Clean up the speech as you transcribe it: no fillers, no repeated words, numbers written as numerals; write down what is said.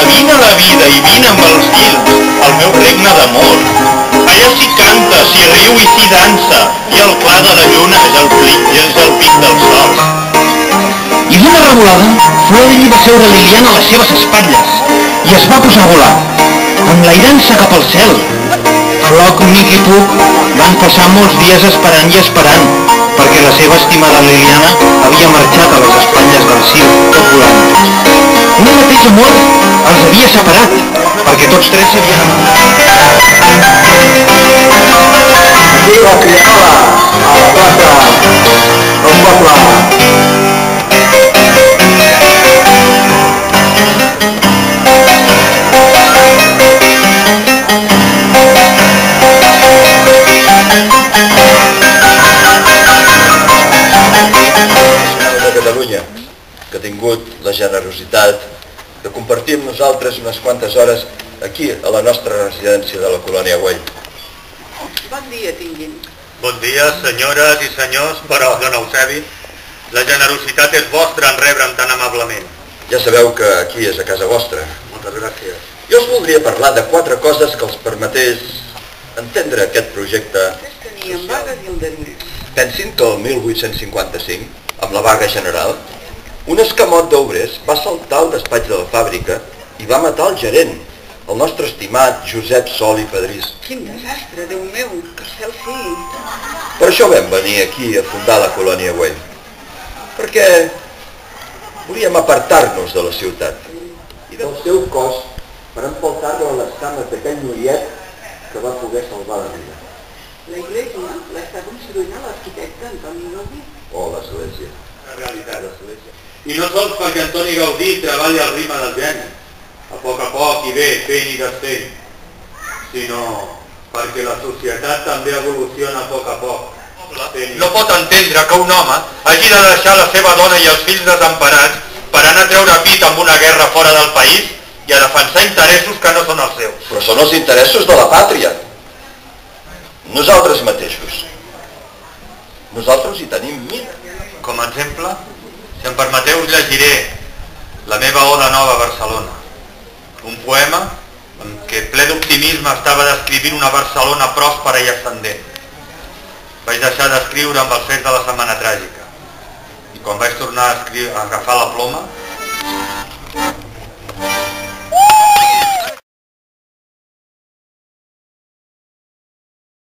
vine a la vida i vine amb els guils, al meu regne d'amor. Allà s'hi canta, s'hi riu i s'hi dansa, i el clar de la lluna és el pic del sol. I d'una revolada, Florell va seure Liliana a les seves espatlles i es va posar a volar, enlairant-se cap al cel. Floc, Mic i Puc van passar molts dies esperant i esperant, perquè la seva estimada Liliana havia marxat a les espatlles del circ, tot volant. Un mateix amor els havia separat, perquè tots tres s'havien enamorat. Viva Criada, a la plaça, al poble. Catalunya, que ha tingut la generositat de compartir amb nosaltres unes quantes hores aquí, a la nostra residència de la colònia Güell. Bon dia tinguin. Bon dia, senyores i senyors, però, don Eusebi, la generositat és vostra en rebre'm tan amablement. Ja sabeu que aquí és a casa vostra. Moltes gràcies. Jo us voldria parlar de 4 coses que els permetés entendre aquest projecte. Vostès tenien vagues i aldarulls. Pensin que el 1855, amb la vaga general, un escamot d'obrers va saltar al despatx de la fàbrica i va matar el gerent, el nostre estimat Josep Sol i Padrís. Quin desastre, Déu meu, que el cel sigui. Per això vam venir aquí a fundar la colònia Güell, perquè volíem apartar-nos de la ciutat i del seu cos per empaltar-lo a les cames d'aquell noiet que va poder salvar la vida. La iglesia l'està construint l'arquitecte Antoni Gaudí. Oh, l'església. La realitat, l'església. I no sols perquè Antoni Gaudí treballa al ritme del geni, a poc i bé, fent i desfent, sinó perquè la societat també evoluciona a poc. No pot entendre que un home hagi de deixar la seva dona i els fills desemparats per anar a treure pit amb una guerra fora del país i a defensar interessos que no són els seus. Però són els interessos de la pàtria. Nosaltres mateixos. Nosaltres hi tenim mil. Com a exemple, si em permeteu, us llegiré la meva Oda Nova a Barcelona. Un poema en què ple d'optimisme estava descrivint una Barcelona pròspera i ascendent. Vaig deixar d'escriure amb els fets de la Setmana Tràgica. I quan vaig tornar a agafar la ploma,